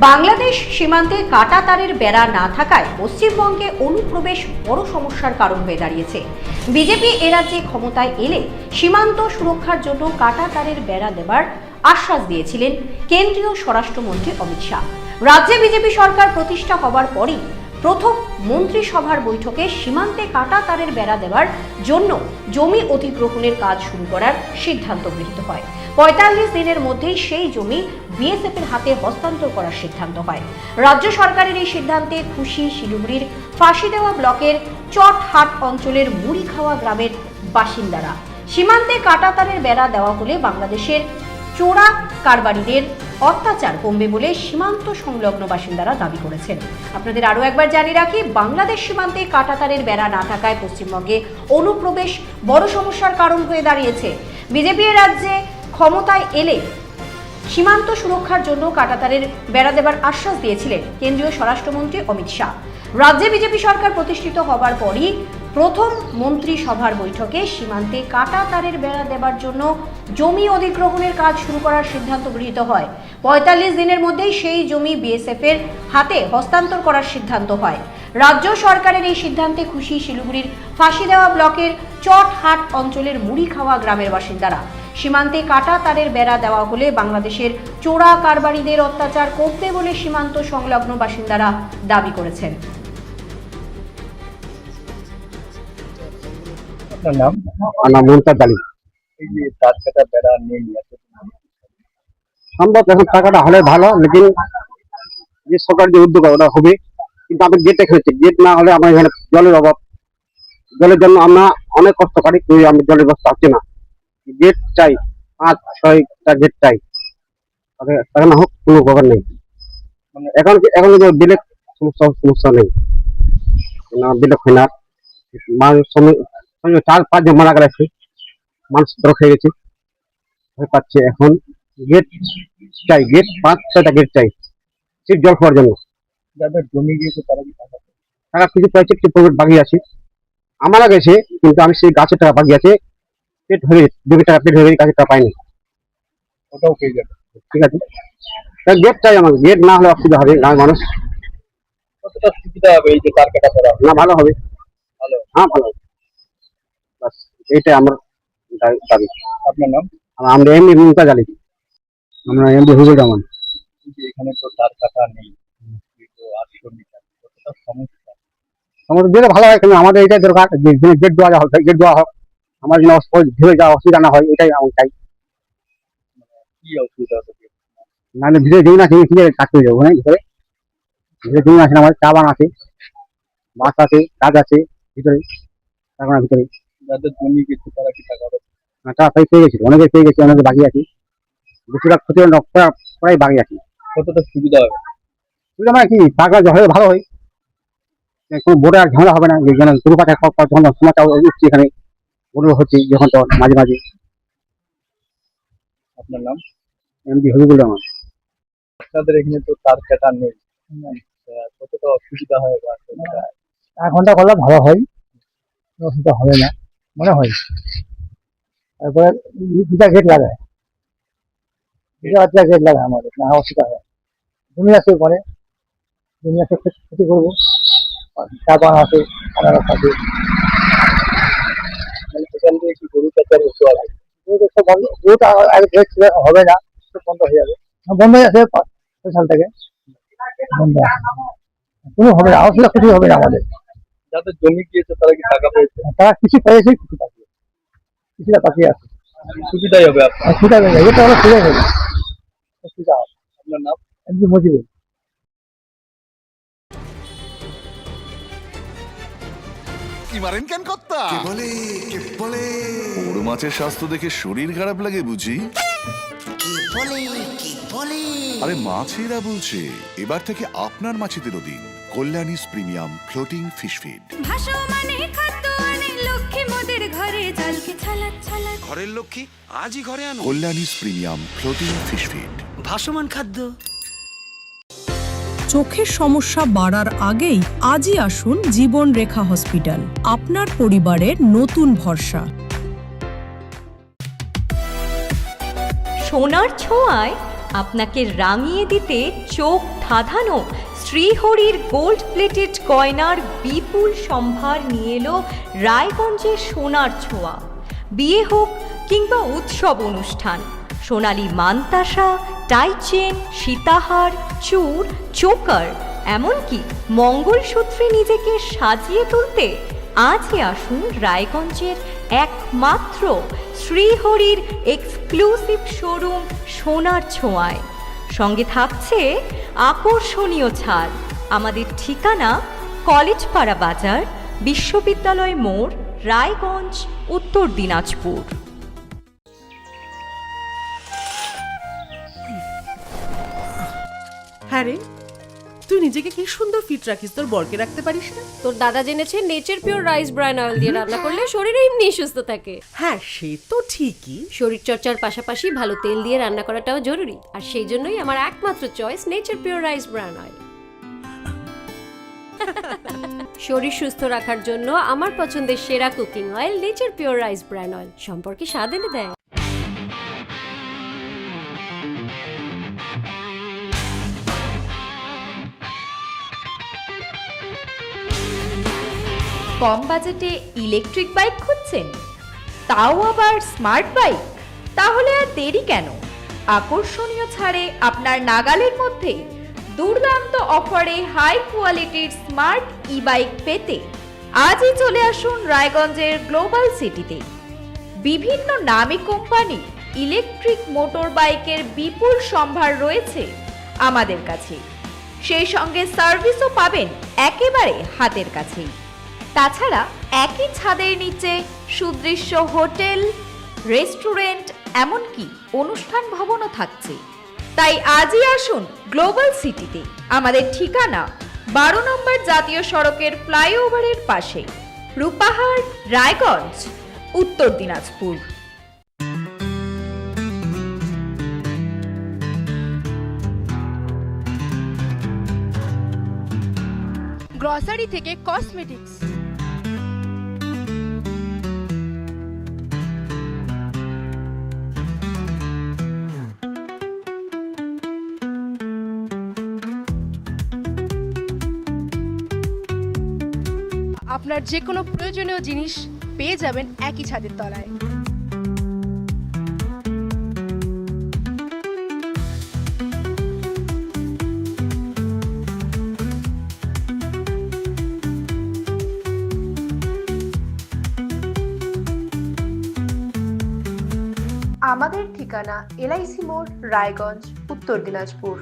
বাংলাদেশ সীমান্তে কাঁটাতারের বেড়া না থাকায় পশ্চিমবঙ্গে অনুপ্রবেশ বড় সমস্যার কারণ হয়ে দাঁড়িয়েছে। বিজেপি এ রাজ্যে ক্ষমতায় এলে সীমান্ত সুরক্ষার জন্য কাঁটাতারের বেড়া দেবার আশ্বাস দিয়েছিলেন কেন্দ্রীয় স্বরাষ্ট্রমন্ত্রী অমিত শাহ। রাজ্যে বিজেপি সরকার প্রতিষ্ঠা হবার পরই প্রথম মন্ত্রিসভার বৈঠকে সীমান্তে কাঁটাতারের বেড়া দেওয়ার জন্য জমি অধিগ্রহণের কাজ শুরু করার সিদ্ধান্ত গৃহীত হয়। ৪৫ দিনের মধ্যেই সেই জমি বিএসএফ এর হাতে হস্তান্তর করার সিদ্ধান্ত হয়। রাজ্য সরকারের এই সিদ্ধান্তে খুশি শিলিগুড়ির ফাঁসিদেওয়া ব্লকের চটহাট অঞ্চলের মুড়িখাওয়া গ্রামের বাসিন্দারা। সীমান্তে কাঁটাতারের বেড়া দেওয়া হলে বাংলাদেশের চোরা কারবারিদের অত্যাচার কমবে বলে সীমান্ত সংলগ্ন বাসিন্দারা দাবি করেছেন। আপনাদের আরও একবার জানিয়ে রাখি, বাংলাদেশ সীমান্তে কাঁটাতারের বেড়া না থাকায় পশ্চিমবঙ্গে অনুপ্রবেশ বড় সমস্যার কারণ হয়ে দাঁড়িয়েছে। বিজেপি রাজ্যে ক্ষমতায় এলে সীমান্ত সুরক্ষার জন্য কাঁটাতারের বেড়া দেবার আশ্বাস দিয়েছিলেন কেন্দ্রীয় স্বরাষ্ট্রমন্ত্রী অমিত শাহ। রাজ্যে বিজেপি সরকার প্রতিষ্ঠিত হবার পরই প্রথম মন্ত্রিসভার বৈঠকে সীমান্তে কাঁটাতারের বেড়া দেবার জন্য জমি অধিগ্রহণের কাজ শুরু করার সিদ্ধান্ত গৃহীত হয়। ৪৫ দিনের মধ্যেই সেই জমি বিএসএফ এর হাতে হস্তান্তর করার সিদ্ধান্ত হয়। রাজ্য সরকারের এই সিদ্ধান্তে খুশি শিলিগুড়ির ফাঁসিদেওয়া ব্লকের চটহাট অঞ্চলের মুড়িখাওয়া গ্রামের বাসিন্দারা। সীমান্তে কাঁটাতারের বেড়া দেওয়া হলে বাংলাদেশের চোরা কারবারিদের অত্যাচার কমবে বলে সীমান্ত সংলগ্ন বাসিন্দারা দাবি করেছেন। আপনার নাম? আমার মুমতাজ আলী। এই যে তার কাটা বেড়া নেই, সম্ভব এখন টাকাটা হলে ভালো, লেকিন যে সরকার যে উদ্যোগ ওটা হবে, কিন্তু আমাদের গেটে খেয়েছে, গেট না হলে আমার এখানে জলের অভাব, জলের জন্য আমরা অনেক কষ্ট করি, আমি জলের ব্যবস্থা হচ্ছে না। গেট চাই, ৫-৬টা গেট চাই, এখন হোক কোনো ব্যাপার নেই। এখন এখন বিলেক সমস্যা নেই, বিলেক হয় না। মানুষ ৪-৫ জন মারা গেছে, মানুষ ধরে খেয়ে গেছে, ভয় পাচ্ছে। এখন গেট চাই, গেট ৫-৬টা গেট চাই ঠিক জল খাওয়ার জন্য। যাদের জমি গিয়েছে তারা কি টাকা কিছু পাইছে, কিছু প্রফিট বাকি আছে, আমারা গেছে, কিন্তু আমি সেই গাছের টাকা বাকি আছে, পেট হয়ে গেছে, জমি টাকা পেট হয়ে গেছে, গাছের টাকা পাইনি, ওটাও পেয়ে যাবে। ঠিক আছে, গেট চাই আমাকে, গেট না হলে অসুবিধা হবে। গ্রামের মানুষ কতটা সুবিধা হবে এই যে তার কাটা বেড়া? না, ভালো হবে, ভালো। হ্যাঁ ভালো হবে, বাস এইটাই আমার দাবি। আপনার নাম? আমরা এমনি মুমতাজ আলী। আমরা এমনি হুজুর রহমান। এখানে তো তার কাটা নেই, ৮০০ মিটার, কতটা সমস্যা? আমাদের দিলে ভালো হয়, কিন্তু আমাদের এটাই দরকার, গেট দেওয়া হোক, গেট দেওয়া হোক, আমার জন্য ধীরে যাওয়া অসুবিধা না হয়, এটাই আমি চাই। কি অসুবিধা হবে? নাহলে ভিতরে জমি আছে, কি কাজ করে যাবো, ভিতরে ভিতরে জমি আছে, আমার চা বাগান আছে, মাছ আছে, কাজ আছে ভিতরে, ভিতরে যাদের জমি গেছে তারা কি টাকা পাবে? টাকা পেয়ে গেছিল, অনেকে পেয়ে গেছে, অনেকে বাকি আছে, বেশিরভাগ ক্ষতি প্রায় বাকি আছে। কতটা সুবিধা হবে? বুঝলাম না কি, টাকা হলে ভালো হয়, কোনো বোর্ডে আর ঝামেলা হবে না। গরু পাঠা যখন সময়টা উঠছে, এখানে গরু হচ্ছে যখন তো মাঝে মাঝে। আপনার নাম? এমডি হবিবুর রহমান। আপনাদের এখানে তো তার কাটা নেই, কতটা অসুবিধা হয়? 1 ঘন্টা করলে ভালো হয়, অসুবিধা হবে না মনে হয়। তারপরে 2টা গেট লাগায়, 2টা গেট লাগায়, আমাদের না অসুবিধা হয়। জমি আছে ওখানে, জমি আছে, ক্ষতি করবো, চা বাগান আছে, আনারস আছে, সেখান থেকে কি গরু চাচার মতো আছে? হবে না, বন্ধ হয়ে যাবে, বন্ধ হয়ে আছে 5 সাল থেকে বন্ধ আছে, কোনো হবে না, অসুবিধা কিছু হবে না আমাদের। যাদের জমি গিয়েছে তারা কি টাকা পেয়েছে? তারা কিছু পেয়েছে, কিছু বাকি, কিছুটা বাকি আছে। সুবিধাই হবে আপনার। অসুবিধা হবে না, এটা হলো সুবিধা হবে, অসুবিধা হবে। আপনার নাম? এমনি মজিবুর। কি মারেন কেন কর্তা? বড় মাছের স্বাস্থ্য দেখে শরীর খারাপ লাগে বুঝি? আরে মাছেরা বলছে, এবার থেকে আপনার মাছেদেরও দিন কল্যাণীস প্রিমিয়াম ফ্লোটিং ফিশ ফিড। ঘরের লক্ষ্মী আজই ঘরে আনো কল্যাণীস প্রিমিয়াম ফ্লোটিং ফিশ ফিড, ভাসমান খাদ্য। চোখের সমস্যা বাড়ার আগেই আজই আসুন জীবন রেখা হসপিটাল, আপনার পরিবারের নতুন ভরসা। সোনার ছোঁয়ায় আপনাকে রাঙিয়ে দিতে চোখ ধাঁধানো শ্রীহরির গোল্ড প্লেটেড গয়নার বিপুল সম্ভার নিয়ে এলো রায়গঞ্জের সোনার ছোঁয়া। বিয়ে হোক কিংবা উৎসব অনুষ্ঠান, সোনালি মান্তাসা, টাইচেন, সীতাহার, চূড়, চোকার, এমনকি মঙ্গলসূত্রে নিজেকে সাজিয়ে তুলতে আজই আসুন রায়গঞ্জের একমাত্র শ্রীহরির এক্সক্লুসিভ শোরুম সোনার ছোঁয়ায়। সঙ্গে থাকছে আকর্ষণীয় ছাড়। আমাদের ঠিকানা কলেজপাড়া বাজার, বিশ্ববিদ্যালয় মোড়, রায়গঞ্জ, উত্তর দিনাজপুর। হ্যাঁ রে, তুই নিজেকে কি সুন্দর ফিট রাখিস, তোর বরকে রাখতে পারিস না? তোর দাদা জেনেছে nature pure rice bran oil দিয়ে রান্না করলে শরীর এমনি সুস্থ থাকে। হ্যাঁ, সে তো ঠিকই। শরীর চর্চার পাশাপাশি ভালো তেল দিয়ে রান্না করাটাও জরুরি, আর সেই জন্যই আমার একমাত্র choice nature pure rice bran oil. শরীর সুস্থ রাখার জন্য আমার পছন্দের সেরা cooking oil nature pure rice bran oil, সম্পর্কে স্বাদ এনে দেয়। কম বাজেটে ইলেকট্রিক বাইক খুঁজছেন, তাও আবার স্মার্ট বাইক? তাহলে আর দেরি কেন? আকর্ষণীয় ছাড়ে আপনার নাগালের মধ্যে দুর্দান্ত অফারে হাই কোয়ালিটির স্মার্ট ই বাইক পেতে আজই চলে আসুন রায়গঞ্জের গ্লোবাল সিটিতে। বিভিন্ন নামী কোম্পানি ইলেকট্রিক মোটর বাইকের বিপুল সম্ভার রয়েছে আমাদের কাছে, সেই সঙ্গে সার্ভিসও পাবেন একেবারে হাতের কাছেই। তাছাড়া একই ছাদের নিচে সুদৃশ্য হোটেল, রেস্টুরেন্ট, এমনকি অনুষ্ঠান ভবনও থাকছে। তাই আজই আসুন গ্লোবাল সিটিতে। আমাদের ঠিকানা 12 নম্বর জাতীয় সড়কের ফ্লাইওভারের পাশে, রূপাহার, রায়গঞ্জ, উত্তর দিনাজপুর। গ্রসারি থেকে কসমেটিক্স, আপনার যে কোনো প্রয়োজনীয় জিনিস পেয়ে যাবেন একই ছাদের তলায়। আমাদের ঠিকানা LIC মোড়, রায়গঞ্জ, উত্তর দিনাজপুর।